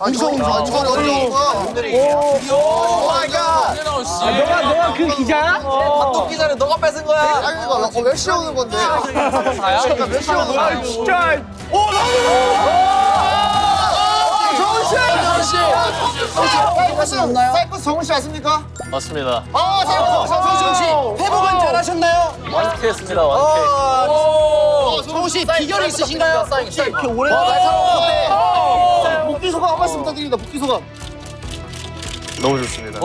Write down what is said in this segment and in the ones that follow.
무서운 거 어려운 거야. 오 마이 갓. 너가 그 기자야? 감독 기자는 너가 뺏은 거야. 아니 이거 몇 시에 오는 건데? 그러니까 몇 시에 오는 거야? 진짜. 사이커스 없나요? 사이커스 정훈 씨 아십니까? 맞습니다. 정훈 씨 회복은 잘하셨나요? 완쾌했습니다. 완쾌. 정훈 씨 비결이 있으신가요? 이렇게 오래나 날 살아왔는데 복귀 소감 한 말씀 부탁드립니다. 복귀 소감. 너무 좋습니다.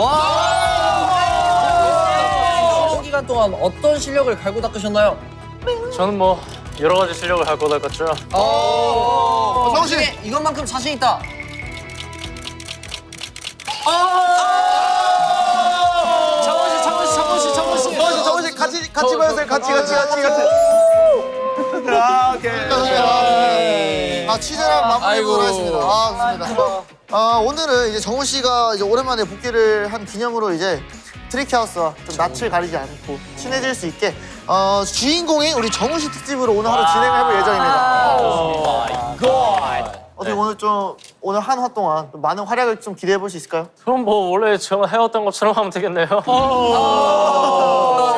기간 동안 어떤 실력을 갈고 닦으셨나요? 저는 뭐 여러 가지 실력을 갖고 닦았죠. 정훈 씨 이것만큼 자신 있다. 정훈 씨 같이 보여주세요. 같이. 취재랑 마무리해보도록 하겠습니다. 좋습니다. 오늘은 이제 정훈 씨가 이제 오랜만에 복귀를 한 기념으로 이제 트리키하우스와 좀 낯을 가리지 않고 친해질 수 있게 주인공인 우리 정훈 씨 특집으로 오늘 하루 진행을 해볼 예정입니다. 어떻게 오늘 한 화 동안 좀 많은 활약을 좀 기대해 볼 수 있을까요? 그럼 뭐 원래 제가 해왔던 것처럼 하면 되겠네요.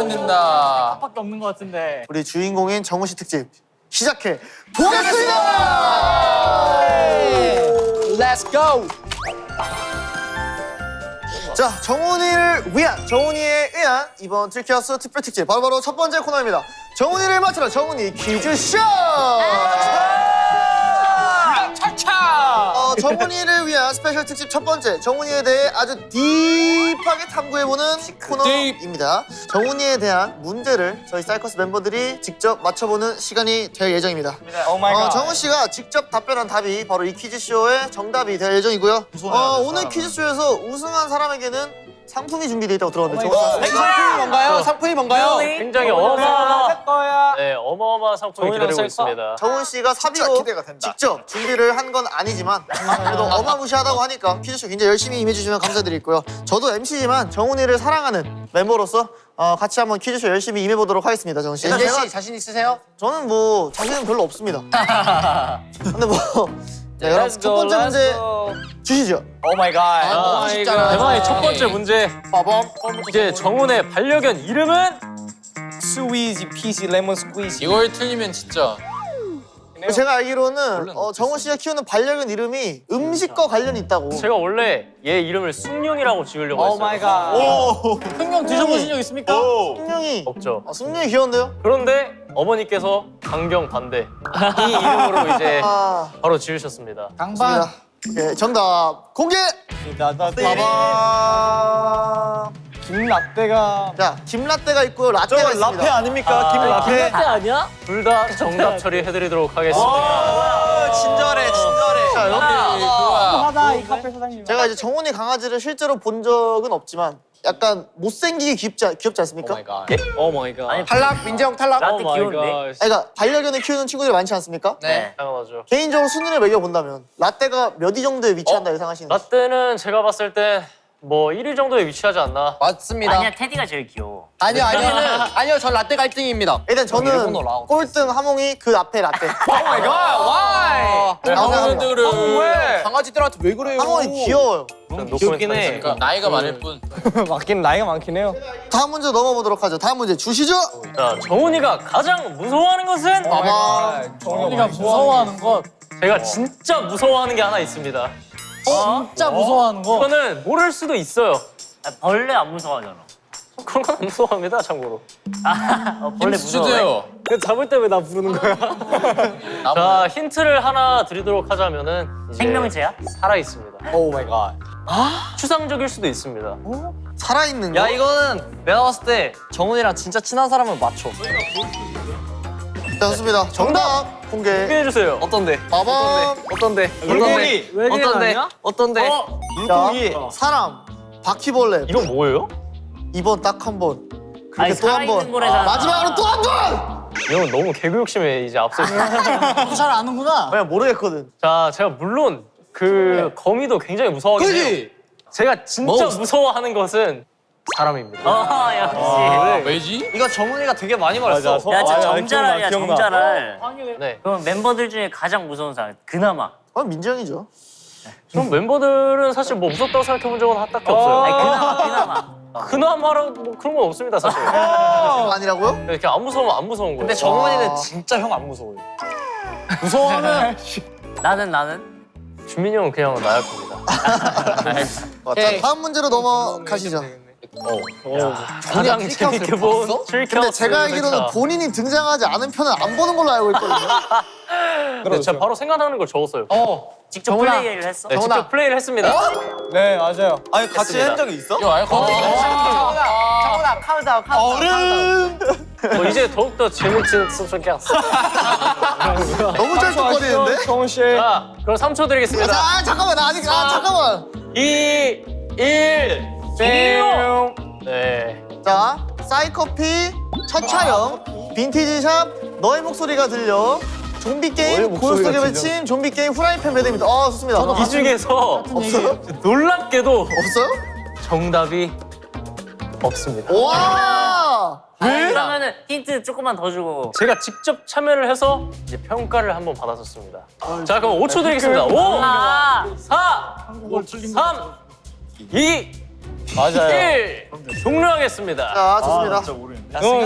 된다. 밖에 없는 것 같은데. 우리 주인공인 정훈 씨 특집 시작해 보겠습니다. Let's go. 자, 정훈이에 의한 이번 트리키하우스 특별 특집 바로 첫 번째 코너입니다. 정훈이를 맞춰라 정훈이 퀴즈쇼. 정훈이를 위한 스페셜 특집 첫 번째, 정훈이에 대해 아주 딥하게 탐구해보는 코너입니다. 정훈이에 대한 문제를 저희 사이커스 멤버들이 직접 맞춰보는 시간이 될 예정입니다. 정훈 씨가 직접 답변한 답이 바로 이 퀴즈쇼의 정답이 될 예정이고요. 오늘 퀴즈쇼에서 우승한 사람에게는 상품이 준비되어 있다고 들었는데 상품이 뭔가요? 굉장히 어마어마한 상품이 기다리고 있습니다. 정훈 씨가 사비로 직접 준비를 한 건 아니지만 그래도 어마무시하다고 하니까 퀴즈쇼 굉장히 열심히 임해주시면 감사드리고요. 저도 MC지만 정훈이를 사랑하는 멤버로서 같이 한번 퀴즈쇼 열심히 임해보도록 하겠습니다. 정훈 씨. 연재 씨 자신 있으세요? 저는 뭐 자신은 별로 없습니다. 근데 뭐 여러분 첫 번째 문제 주시죠. 오 마이 갓. 너무 쉽잖아. 대망의 첫 번째 문제. 이제 정훈의 반려견 이름은? 스위지 피지 레몬 스퀴지. 이걸 틀리면 진짜. 제가 알기로는 정훈 씨가 키우는 반려견 이름이 음식과 관련이 있다고. 제가 원래 얘 이름을 숭룡이라고 지으려고 했어요. 오 마이 갓. 흉룡 드셔보신 적 있습니까? 승룡이 없죠. 승룡이 귀여운데요? 그런데 어머니께서 강경 반대 이 이름으로 이제 바로 지으셨습니다. 좋습니다. 예, 정답 공개! 나나 봐봐. 김라떼가. 자, 김라떼가 있고 라떼가 있습니다. 라페 아닙니까? 김라페. 아니야? 둘 다 정답 처리해드리도록 하겠습니다. 친절해. 자, 여러분. 하다 이 카페 사장님. 제가 이제 정훈이 강아지를 실제로 본 적은 없지만 약간 못생기게 귀엽지 않습니까? 오 마이 갓. 아니, 탈락 민재형 탈락. 오 마이 갓. 그러니까 반려견을 키우는 친구들이 많지 않습니까? 네. 당연하죠. 개인적으로 순위를 매겨본다면 라떼가 몇 위 정도에 위치한다 예상하시는지. 라떼는 제가 봤을 때 뭐 1위 정도에 위치하지 않나. 맞습니다. 아니야, 테디가 제일 귀여워. 아니요, 전 라떼가 1등입니다. 일단 저는 일본어 라운드. 꼴등 하몽이 그 앞에 라떼. 오 마이 갓. 와이. 왜? 강아지들한테 왜 그래요? 하몽이 귀여워요. 귀엽긴 해. 나이가 많을 뿐. 맞긴 나이가 많긴 해요. 다음 문제 넘어보도록 하죠. 다음 문제 주시죠. 자, 정훈이가 가장 무서워하는 것은? 봐봐. 정훈이가 무서워하는 것. 제가 진짜 무서워하는 게 하나 있습니다. 진짜 무서워하는 거. 그거는 모를 수도 있어요. 벌레 안 무서워하잖아. 그런 건 안 무서워합니다, 참고로. 벌레 무서워해? 잡을 때 왜 나 부르는 거야? 자, 힌트를 하나 드리도록 하자면은 이제 생명체야? 살아 있습니다. 오 마이 갓. 추상적일 수도 있습니다. 살아있는 거. 야 이거는 내가 봤을 때 정훈이랑 진짜 친한 사람을 맞춰. 자, 좋습니다. 정답 공개. 소개해 주세요. 어떤데? 봐봐. 어떤데? 물고기. 어떤데? 물고기. 사람. 바퀴벌레. 이건 뭐예요? 이번 딱 한 번. 아니, 그렇게 또 한 살아있는 번. 거래잖아. 마지막으로 또 한 번. 이건 너무 개그 욕심에 이제 앞서 있어요. 잘 아는구나. 그냥 모르겠거든. 자, 제가 물론 그 거미도 굉장히 무서워하긴 해요. 제가 진짜 무서워하는 것은 사람입니다. 역시. 왜지? 이거 정훈이가 되게 많이 말했어. 야, 진짜 정자랄이야, 정자랄. 네. 그럼 멤버들 중에 가장 무서운 사람, 그나마. 민정이죠. 전 멤버들은 사실 뭐 무섭다고 생각해 본 적은 딱히 없어요. 아니 그나마. 그나마랑 뭐 그런 건 없습니다 사실. 아니라고요? 이렇게 안 무서우면 안 무서운 거예요. 근데 정훈이는 진짜 형 안 무서워요. 무서워하면 나는 준민이 형은 그냥 나을 겁니다. 자, 다음 문제로 넘어가시죠. 가장 재밌게 본 트리케라토스. 근데 제가 알기로는 본인이 등장하지 않은 편은 안 보는 걸로 알고 있거든요. 근데 제가 바로 생각나는 걸 적었어요. 직접 플레이를 했어. 네, 직접 플레이를 했습니다. 네 맞아요. 아니 같이 했습니다. 한 적이 있어? 정훈아 카운트다운 카운트다운. 뭐 이제 더욱더 재밌진 트리케라토스. 너무 짤쭉거리는데? 정훈 씨. 자, 그럼 3초 드리겠습니다. 잠깐만 나 아직 잠깐만. 2, 1, 뿅. 네. 자, 사이커피 첫 촬영 빈티지샵 너의 목소리가 들려 좀비 게임 고요속의 외침 좀비 게임 후라이팬 배드입니다. 좋습니다. 이 중에서 없어요? 놀랍게도 없어요? 정답이 없습니다. 와! 그러면은 힌트 조금만 더 주고. 제가 직접 참여를 해서 이제 평가를 한번 받았었습니다. 자, 그럼 5초 드리겠습니다. 5, 아 4, 3, 2, 맞아요. 1. 종료하겠습니다. 자, 좋습니다.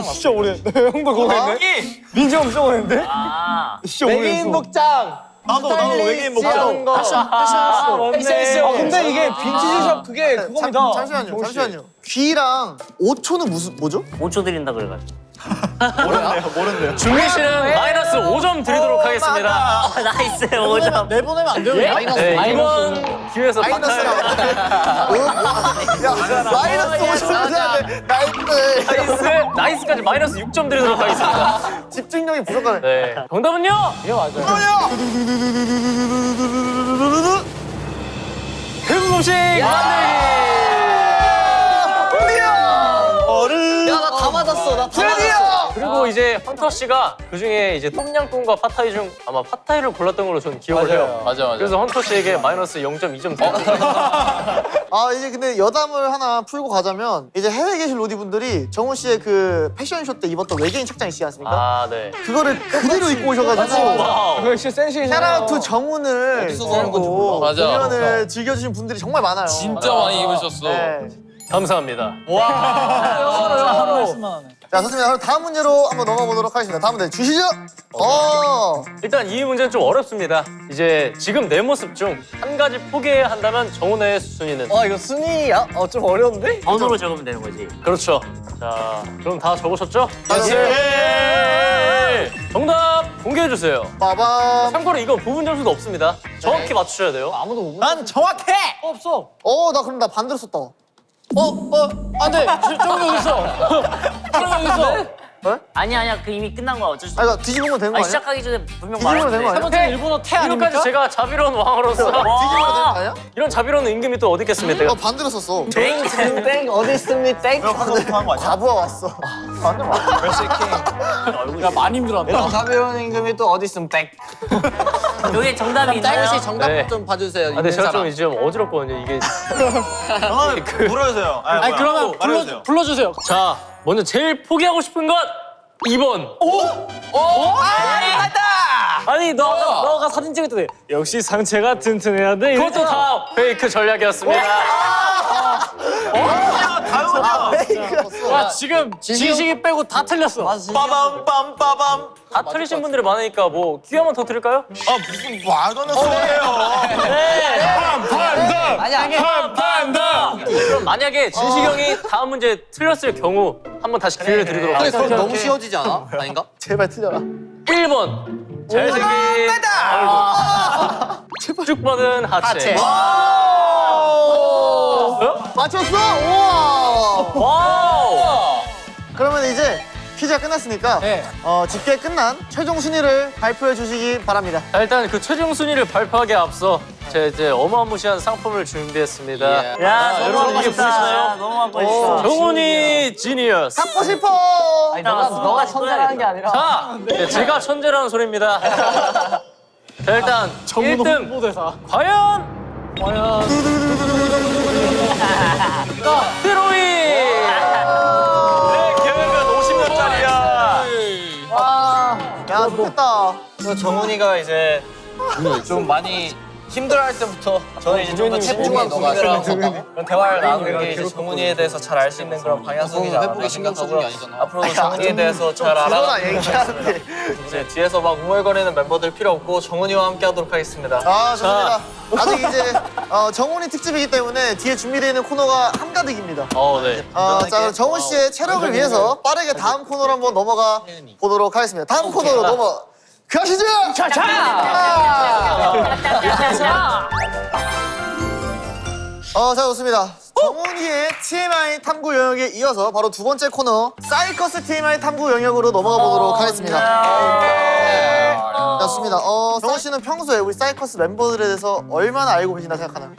진짜 오래했네. 형도 그거 했네. 민지 형 진짜 오래했는데? 아. 진짜 오래했어. 복장. 나도 외계인 목장. 패션쇼. 근데 이게 빈티지샵 그게 그겁니다. 잠시만요. 귀랑 5초는 뭐죠? 5초 드린다 그래가지고. 모른대요. 준민 씨는 마이너스 5점 드리도록 하겠습니다. 나이스 5점. 내보내면 안 돼요? 네, 이번 기회에서 마이너스라고. 야, 마이너스 5초는 해야 돼. 나이스. 나이스까지 마이너스 6점 드리도록 하겠습니다. 집중력이 부족하네. 네. 정답은요? 이게 맞아요. 흑 음식 만들기! 야, 나 다 맞았어. 나 다 맞았어. 그리고 이제 헌터 씨가 그 중에 이제 똠양꿍과 팟타이 중 아마 팟타이를 골랐던 걸로 저는 기억을 해요. 맞아. 그래서 헌터 씨에게 마이너스 0.2점 드립니다. 이제 근데 여담을 하나 풀고 가자면 이제 해외에 계신 로디분들이 정훈 씨의 그 패션쇼 때 입었던 외계인 착장 있지 않습니까? 아, 네. 그거를 그대로 입고 오셔가지고 와우. 그거 진짜 센시잖아요. 샤라우트 정훈을 사는 건지 입고 몰라. 맞아. 공연을 즐겨주신 분들이 정말 많아요. 진짜 많이 입으셨어. 네. 감사합니다. 자, 좋습니다. 그럼 다음 문제로 한번 넘어보도록 하겠습니다. 다음 문제 주시죠. 일단 이 문제는 좀 어렵습니다. 이제 지금 내 모습 중 한 가지 포기해야 한다면 정훈의 순위는? 이거 순위야? 좀 어려운데? 번호로 적으면 되는 거지. 그렇죠. 자, 그럼 다 적으셨죠? 네. 정답 공개해주세요. 빠밤. 참고로 이거 부분 점수도 없습니다. 정확히 맞추셔야 돼요. 아무도 못 난 정확해. 없어. 나 그럼 나 반대로 썼다. 안 돼. 좀 여기 있어. 좀 여기 있어. 아니야 그 이미 끝난 거야 어쩔 수 없어. 이거 뒤집으면 되는 거 아니야? 시작하기 전에 분명 뒤집으면 되는 거 아니야? 번째 일본어 태 아닙니까? 이렇게까지 제가 자비로운 왕으로서 뒤집으면 되는 거 아니야? 이런 자비로운 임금이 또 어디 있겠습니까? 반대로 썼어. 땡 어디 있습니 땡. 방금 거 아니야? 과부하 왔어. 야 많이 힘들었다. 가벼운 임금이 또 어디 있으면 땡. 여기 정답이 있나요? 정답 네. 좀 봐주세요. 근데 제가 좀 이제 좀 어지럽거든요. 이게 물어주세요. 아니 그러면 말해주세요. 불러주세요. 자, 먼저 제일 포기하고 싶은 것 2번. 아니 너가 사진 찍을 때 역시 상체가 튼튼해야 돼. 그것도 다 페이크 전략이었습니다. 와 지금 진식이 빼고 다 틀렸어. 빠밤 빰빠밤. 다 틀리신 분들이 많으니까 뭐 기회 한번 더 드릴까요? 무슨 말도 안 되는 소리예요. 판다. 그럼 만약에 진식이 형이 다음 문제 틀렸을 경우 한번 다시 기회를 드리도록 근데 하겠습니다. 그럼 너무 쉬워지지 않아? 아닌가? 제발 틀려라. 1번 잘생긴 얼굴 쭉 뻗은 하체. 맞췄어? 우와. 와우. 그러면 이제 퀴즈가 끝났으니까 네. 집계 끝난 최종 순위를 발표해 주시기 바랍니다. 자, 일단 그 최종 순위를 발표하기에 앞서 제가 이제 어마무시한 상품을 준비했습니다. 야 너무 여러분 갖고 이게 싶다. 보이시나요? 야, 너무 갖고 싶다. 정훈이 지니어스. 갖고 싶어. 너가 천재라는 게 아니라. 자, 네, 제가 천재라는 소리입니다. 자, 일단 1등 홍보대사. 과연 트로이. 내 계획은 50년짜리야. 야, 좋겠다. 정훈이가 이제 좀 많이 힘들어할 때부터 저는 이제 좀 더 집중한 고민을 하고 그런 대화를 나누는 게 이제 정훈이에 대해서 잘 알 수 있는 그런 방향성이지 않았나 생각하고요. 앞으로도 정훈이에 대해서 잘 그러나 알아가는 얘기하는데. 이제 뒤에서 막 웅얼거리는 멤버들 필요 없고 정훈이와 함께 하도록 하겠습니다. 아, 좋습니다. 아직 이제 정훈이 특집이기 때문에 뒤에 준비되어 있는 코너가 한가득입니다. 네. 자, 그럼 정훈 씨의 체력을 위해서 빠르게 다음 코너로 한번 넘어가 보도록 하겠습니다. 다음 코너로 가시죠! 자, 좋습니다. 정훈이의 TMI 탐구 영역에 이어서 바로 두 번째 코너 사이커스 TMI 탐구 영역으로 넘어가 보도록 하겠습니다. 좋습니다. 정훈 씨는 평소에 우리 사이커스 멤버들에 대해서 얼마나 알고 계신다 생각하나요?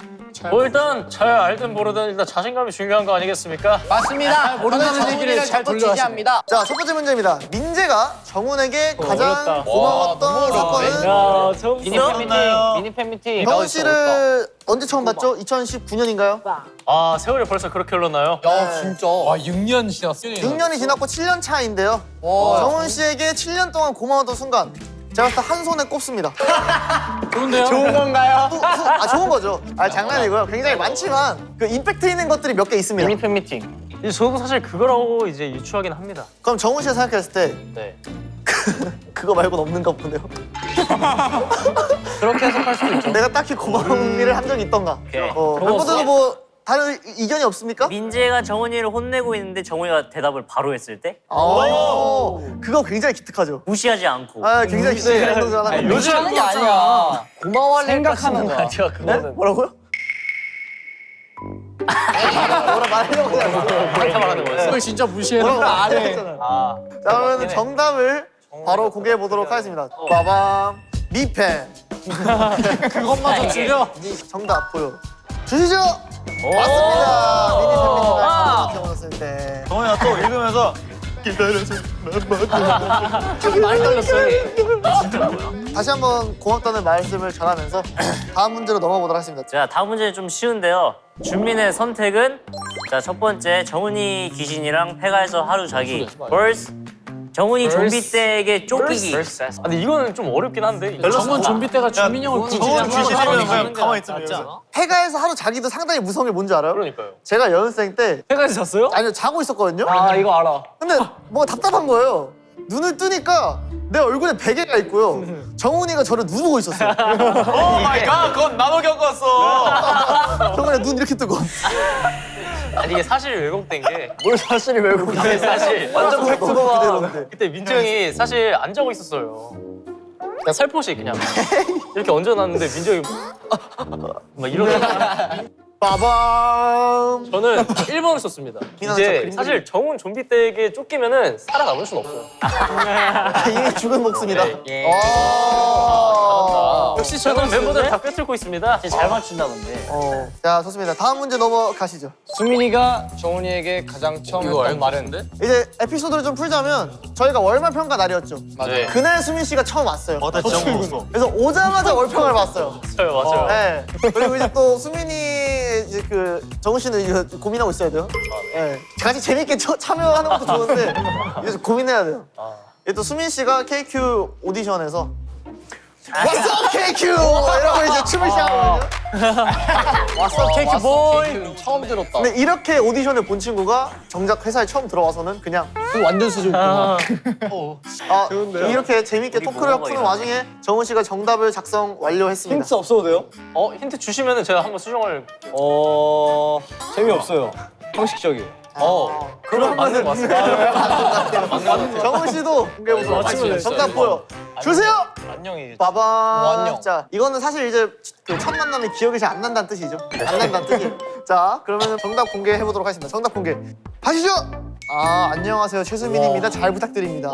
뭐 일단 잘 알든 모르든 일단 자신감이 중요한 거 아니겠습니까? 맞습니다. 모른다는 얘기를 잘 돌려하십니다. 자, 첫 번째 문제입니다. 민재가 정훈에게 가장 어렵다. 고마웠던 사건은 야, 처음 미니 팬미팅. 미니 팬미팅. 정훈 씨를 언제 처음 봤죠? 2019년인가요? 아, 세월이 벌써 그렇게 흘렀나요? 야 진짜. 와 6년 지났어. 6년이 지났고 7년 차인데요. 정훈 씨에게 7년 동안 고마웠던 순간 제가 봤을 때 한 손에 꼽습니다. 좋은데요? 좋은 건가요? 좋은 거죠. 장난이고요. 굉장히 많지만 그 임팩트 있는 것들이 몇 개 있습니다. 미니 팬미팅. 이제 저도 사실 그거라고 이제 유추하긴 합니다. 그럼 정훈 씨가 생각했을 때 네. 그거 말고는 없는가 보네요. 그렇게 해석할 수도 있죠. 내가 딱히 고마운 일을 한 적이 있던가. 오케이. 멤버들도 뭐 다른 의견이 없습니까? 민재가 정훈이를 혼내고 있는데 정훈이가 대답을 바로 했을 때 그거 굉장히 기특하죠. 무시하지 않고. 굉장히 기특한 행동 중 하나가. 요즘 하는 게 아니야. 고마워할 생각하는 거야. 뭐라고요? 뭐라 말하려고 그냥 그렇게 말하는 거였어요. 이걸 진짜 무시해서 뭐라고 안 해. 말했잖아요. 자, 그러면 정답을 바로 공개해 보도록 하겠습니다. 빠밤 미팬. 그것마저 줄여. 정답 보여 주시죠. 맞습니다. 미니 팬미팅을 태어났을 때. 정훈이가 또 읽으면서 많이 떨렸어요. 다시 한번 고맙다는 말씀을 전하면서 다음 문제로 넘어가 보도록 하겠습니다. 자, 다음 문제는 좀 쉬운데요. 준민의 선택은 자, 첫 번째 정훈이 귀신이랑 폐가에서 하루 자기. 벌스. 정훈이 좀비 때에게 쫓기기. 아, 근데 이거는 좀 어렵긴 한데. 정원 좀비 때가 준민이 형을 정훈 귀신이면 그냥 가만히 있으면 낫지 않아? 폐가에서 하루 자기도 상당히 무서운 게 뭔지 알아요? 그러니까요. 제가 연습생 때 해가지 잤어요? 아니요 자고 있었거든요. 아 이거 알아. 근데 뭐가 답답한 거예요. 눈을 뜨니까 내 얼굴에 베개가 있고요. 정훈이가 저를 누르고 있었어요. 오 마이 갓 그건 나도 겪었어. 정훈이 눈 이렇게 뜨고. 아니 이게 사실 왜곡된 게 뭘 사실이 왜곡이야. 사실 완전 그대로인데. 그때 민재 형이 사실 안 자고 있었어요. 그냥 살포시 그냥 이렇게 얹어놨는데 민재 형이 막 이러다가 빠밤. 저는 1번을 썼습니다. 미나는 저 이제 그림 사실 정훈 좀비 때에게 쫓기면은 살아남을 수는 없어요. 이미 죽은 목숨이다. 네. 역시 저는 멤버들 다 꿰뚫고 있습니다. 잘 맞춘다 근데. 자 좋습니다. 다음 문제 넘어가시죠. 수민이가 정훈이에게 가장 처음 했던 말은? 이제 에피소드를 좀 풀자면 저희가 월말 평가 날이었죠. 맞아요. 그날 수민 씨가 처음 왔어요. 나 진짜 무서워. 그래서 오자마자 월평을 봤어요. 맞아요. 네. 그리고 이제 또 수민이 이제 그 정훈 씨는 이거 고민하고 있어야 돼요. 네. 같이 재밌게 참여하는 것도 좋은데 이제 좀 고민해야 돼요. 이제 또 수민 씨가 KQ 오디션에서 What's up KQ 이러고 이제 춤을 시작하거든요. 왔어 케이크 보이. 처음 들었다. 근데 이렇게 오디션을 본 친구가 정작 회사에 처음 들어와서는 그냥 그 완전 수준이구나. 이렇게 재밌게 토크를 뭐라고 푸는 이러나? 와중에 정훈 씨가 정답을 작성 완료했습니다. 힌트 없어도 돼요? 힌트 주시면은 제가 한번 수정을. 재미없어요. 형식적이에요. 그럼 맞는 것 같습니다. 정훈 씨도 공개해보도록 하겠습니다. 정답 보여 주세요. 안녕히 빠밤. 안녕. 자, 이거는 사실 이제 그 첫 만남에 기억이 잘 안 난다는 뜻이죠. 안 난다는 뜻이. 자, 그러면 정답 공개해 보도록 하겠습니다. 정답 공개. 하시죠. 안녕하세요. 최수민입니다. 잘 부탁드립니다.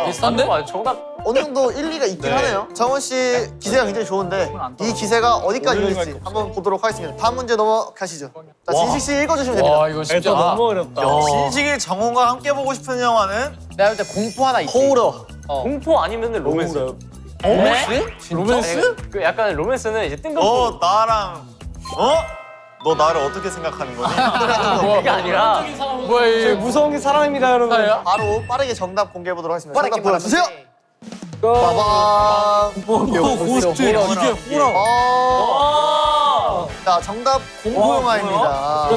비슷한데? 정답. 어느 정도 일리가 있긴 하네요. 정원 씨 기세가 굉장히 좋은데 이 기세가 어디까지 이길지 한번 보도록 하겠습니다. 다음 문제 넘어가시죠. 자, 진식 씨 읽어주시면 됩니다. 와 이거 진짜 너무 어렵다. 진식이 정훈과 함께 보고 싶은 영화는 내가 볼 때 공포 하나 있지. 호러. 공포 아니면은 로맨스. 로맨스? 그 약간 로맨스는 이제 뜬금포. 나랑 너 나를 어떻게 생각하는 거니? 그게 아니라 뭐야 이 무서운 게 사랑입니다 여러분. 바로 빠르게 정답 공개해 보도록 하겠습니다. 정답 보여주세요. 빠밤. 고스트 이게 호라. 자, 정답 공포영화입니다.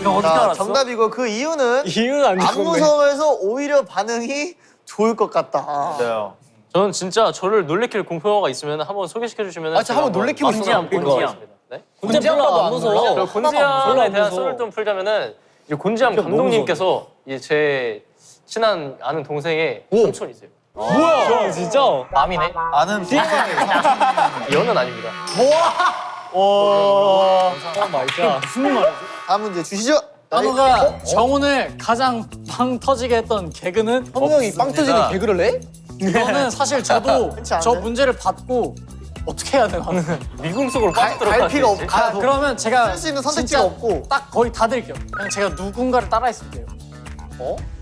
이거 어떻게 알았어? 정답이고 그 이유는 이유는 안 안 무서워해서 오히려 반응이 좋을 것 같다. 저는 진짜 저를 놀래킬 공포영화가 있으면 한번 소개시켜 주시면 아, 진짜 한번 놀래키고 곤지암, 곤지암. 네? 곤지암 별로 안 무서워. 저 별로 곤지암에 안 대한 무서워. 썰을 좀 풀자면은 이제 곤지암 감독님께서 이제 제 친한 아는 동생의 삼촌이세요. 뭐야? 진짜? 맘이네. 아는 연은 아닙니다. 말이야. 무슨 말이지? 다음 문제 주시죠. 한우가 정훈을 가장 빵 터지게 했던 개그는 현우 형이 빵 터지는 개그를 해? 이거는 사실 저도 그렇지 않네. 저 문제를 받고 어떻게 해야 되나? 미궁 속으로 빠져들어가. 갈피가 없고 그러면 제가 쓸 수 있는 선택지가 진짜 없고. 딱 거의 다 드릴게요. 그냥 제가 누군가를 따라했을게요.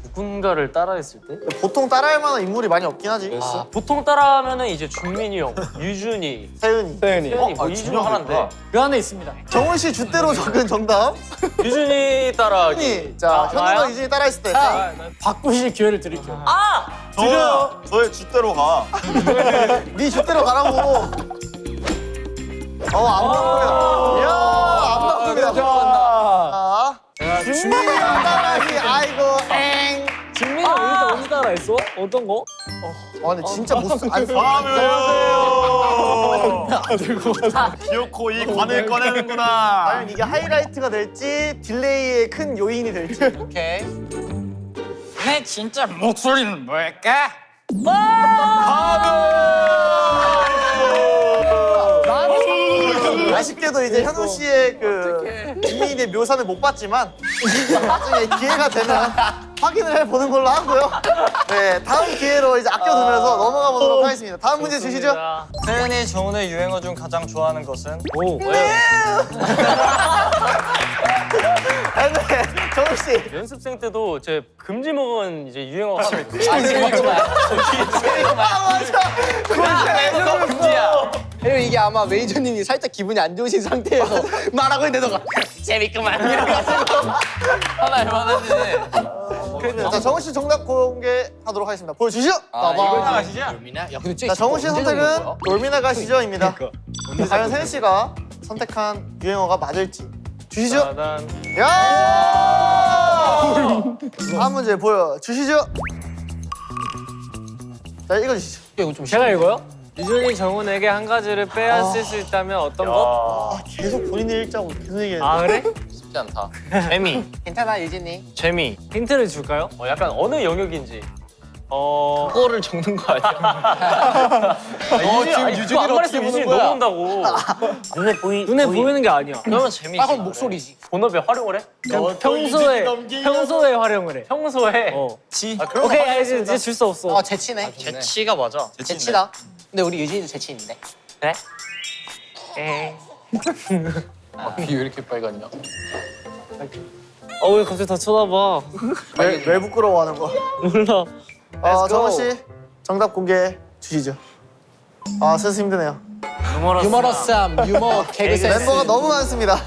누군가를 따라했을 때? 보통 따라할 만한 인물이 많이 없긴 하지. 보통 따라하면은 이제 준민이 형, 유준이, 세은이. 세현이 뭐 이 중 하나인데 그 안에 있습니다. 정훈 씨 줏대로 적은 정답. 유준이 따라하기. 현이. 자, 현우가 나야? 유진이 따라했을 때. 자, 바꾸실 기회를 드릴게요. 드려요. 저의 줏대로 가. 네 줏대로 가라고. 안 바꿉니다. 이야, 안 바꿉니다. 자, 준민이 형 따라하기. 아이고, 엥. 진민이 언제 따라했어? 어떤 거? 근데 진짜 못 쓰. 안 써. 기어코 이 관을 꺼내는구나. 과연 이게 하이라이트가 될지 딜레이의 큰 요인이 될지. 오케이. 내 진짜 목소리는 뭘까? 아쉽게도 이제 현우 씨의 그 주민의 묘사는 못 봤지만 나중에 기회가 되면 확인을 해보는 걸로 하고요. 네, 다음 기회로 이제 아껴두면서 넘어가 보도록 하겠습니다. 다음 문제 주시죠. 세은이 정훈의 유행어 중 가장 좋아하는 것은? 네, 정우 씨. 연습생 때도 제 금지 먹은 이제 유행어가 하나 있고. 그리고 이게 아마 매니저님이 살짝 기분이 안 좋으신 상태에서 말하고 있는데 너가 재밌구만 이래가지고 하나 해봤는데. 자, 정우 씨 정답 공개하도록 하겠습니다. 보여주시죠. 이걸 나가시죠? 야 근데 자, 정우 씨의 선택은 돌미나 가시죠입니다. 과연 세은 씨가 선택한 유행어가 맞을지 주시죠. 짜잔. 야! 다음 문제 보여주시죠. 자, 읽어주시죠. 제가 이거요? 유준이 정훈에게 한 가지를 빼앗을 수 있다면 어떤 것? 계속 본인의 일자고 계속 얘기해. 그래? 쉽지 않다. 재미, 괜찮아 유진이 재미. 힌트를 줄까요? 약간 어느 영역인지. 그거를 적는 거 아니야? 지금 유준이를 안 말했으면 유준이 넘어온다고. 눈에 보이는 게 아니야. 그러면 재미지. 그럼 목소리지 본업에 활용을 해? 그냥 평소에 활용을 해. 평소에. 지. 그런 오케이, 거 이제 줄 수 없어. 재치네 재치가 맞아. 재치다 근데 우리 유진이도 재치 있는데 그래? 귀 왜 이렇게 빨갛냐? 왜 갑자기 다 쳐다봐? 왜 부끄러워하는 거야? 몰라. 정우 씨 정답 공개해 주시죠. 슬슬 힘드네요. 유머러스함 유머 개그 센스 멤버가 너무 많습니다.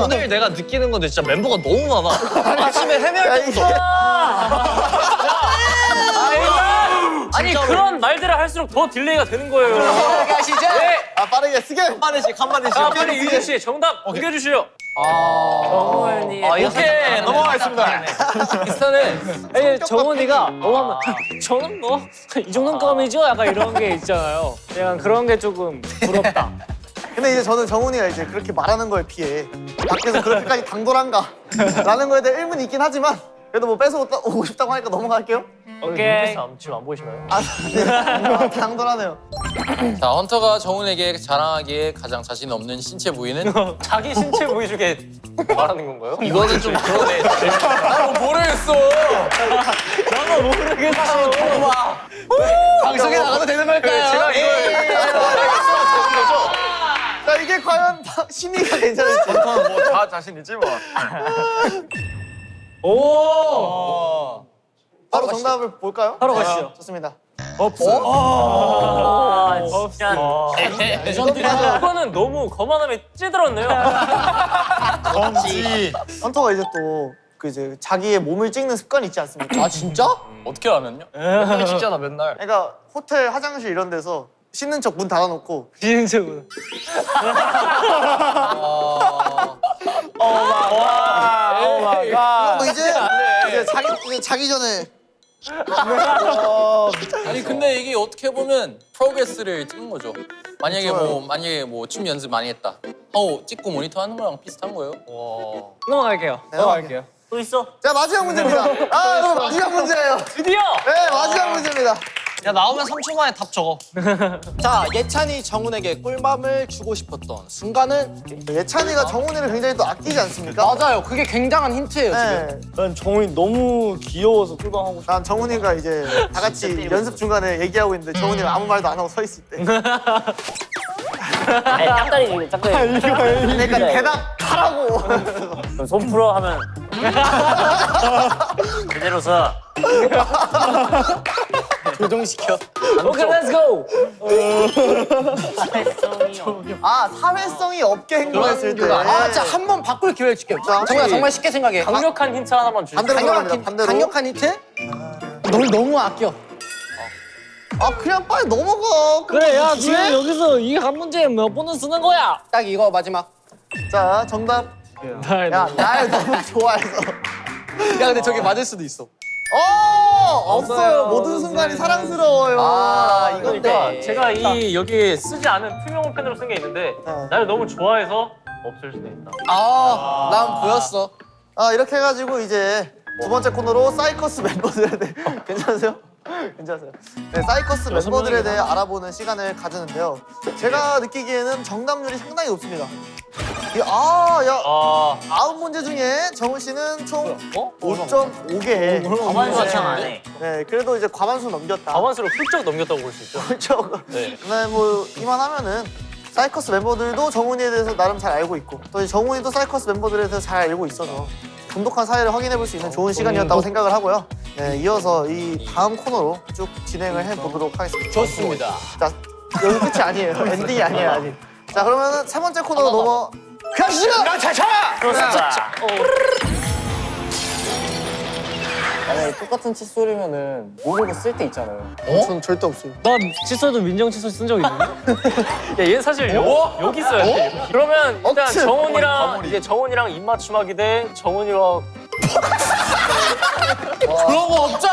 오늘 내가 느끼는 건데 진짜 멤버가 너무 많아. 아침에 헤매할 때부터. 아니 그런 말들을 할수록 더 딜레이가 되는 거예요. 가시죠 빠르게 스캔. 한 마디씩 한 마디씩. 빨리 유진 씨 정답 공개해주시오. 정훈이. 오케이 넘어가겠습니다. 비슷하네. 정훈이가 하면 저는 뭐 이 정도는 껌이죠? 약간 이런 게 있잖아요. 약간 그런 게 조금 부럽다. 근데 이제 저는 정훈이가 이제 그렇게 말하는 거에 비해 밖에서 그렇게까지 당돌한가? 라는 거에 대해 의문이 있긴 하지만 그래도 뭐 뺏어오고 싶다고 하니까 넘어갈게요. 오케이. 지금 안 보이시나요? 네. 당돌하네요. 자, 헌터가 정훈에게 자랑하기에 가장 자신 없는 신체 부위는? 자기 신체 부위 중에 말하는 건가요? 이거는 좀 그러네. 나도 모르겠어. 방송에 나가도 되는 걸까요? 제가 이걸 자, 이게 과연 심의가 괜찮을지. 뭐 다 자신 있지 뭐. 바로 정답을 볼까요? 바로 가시죠. 좋습니다. 진짜 그거는 너무 거만함에 찌들었네요. 검지. 헌터가 이제 또 그 이제 자기의 몸을 찍는 습관이 있지 않습니까? 아 진짜? 어떻게 알았냐? 형이 찍잖아 맨날. 그러니까 호텔 화장실 이런 데서 씻는 척 문 닫아놓고 비행적으로. 뭐 이제 자기 전에 아니 근데 이게 어떻게 보면 프로그레스를 찍는 거죠. 만약에 뭐 춤 연습 많이 했다. 찍고 모니터 하는 거랑 비슷한 거예요. 넘어갈게요. 넘어갈게요. 또 있어? 자 마지막 문제입니다. 아 여러분 마지막 문제예요. 드디어! 네 마지막 문제입니다. 야 나오면 3초 만에 답 적어. 자 예찬이 정훈에게 꿀밤을 주고 싶었던 순간은? 예찬이가 정훈이를 굉장히 또 아끼지 않습니까? 맞아요. 그게 굉장한 힌트예요 지금. 네. 난 정훈이 너무 귀여워서 꿀밤 하고 싶어. 난 정훈이가 이제 다 같이 연습 중간에 얘기하고 있는데 정훈이가 아무 말도 안 하고 서 있을 때. 아니 짝다리 짝다리. 그러니까 대답하라고. 그럼 손 풀어 하면 그대로 서. 교정시켜. 오케이, 렛츠 고. 아 사회성이 없게 행동했을 때. 아 진짜 한 번 바꿀 기회를 줄게요. 자, 정말 쉽게 생각해. 강력한 힌트 하나만 주세요. 반대로 강력한 갑니다. 반대로. 강력한 힌트? 널 너무 아껴. 아 그냥 빨리 넘어가. 그래, 야, 뒤에? 지금 여기서 이 한 문제에 몇 번을 쓰는 거야? 딱 이거 마지막. 자 정답. 야 날 너무 좋아해서. 야 근데 저게 맞을 수도 있어. 없어요. 모든 순간이 사랑스러워요. 아 이건데. 그러니까 제가 이 여기 쓰지 않은 투명한 펜으로 쓴 게 있는데 나를 너무 좋아해서 없을 수도 있다. 난 보였어. 아 이렇게 해가지고 이제 두 번째 코너로 사이커스 멤버들에 대해 괜찮으세요? 괜찮으세요? 네, 사이커스 멤버들에 대해 알아보는 시간을 가지는데요. 제가 느끼기에는 정답률이 상당히 높습니다. 아홉 문제 중에 정훈 씨는 총 5.5개. 과반수 창하네. 네, 그래도 이제 과반수 넘겼다. 과반수로 훌쩍 넘겼다고 볼 수 있죠. 그렇죠. 네. 네, 뭐 이만하면은 사이커스 멤버들도 정훈이에 대해서 나름 잘 알고 있고 또 이제 정훈이도 사이커스 멤버들에 대해서 잘 알고 있어서 돈독한 사이를 확인해 볼 수 있는 좋은 시간이었다고 생각을 하고요. 네, 이어서 이 다음 코너로 쭉 진행을 해 보도록 하겠습니다. 좋습니다. 자, 여기 끝이 아니에요. 엔딩이 아니에요, 아직. 자, 그러면은 세 번째 코너로 넘어가시죠. 만약에 똑같은 칫솔이면은 모르고 쓸 때 있잖아요. 전 절대 없어요. 난 칫솔도 민정 칫솔 쓴 적 있는데? 야, 얘 사실 여기 있어야 돼. 그러면 일단 억지. 정훈이랑 이제 정훈이랑 입맞춤하기 대 정훈이와 그런 거 없잖아.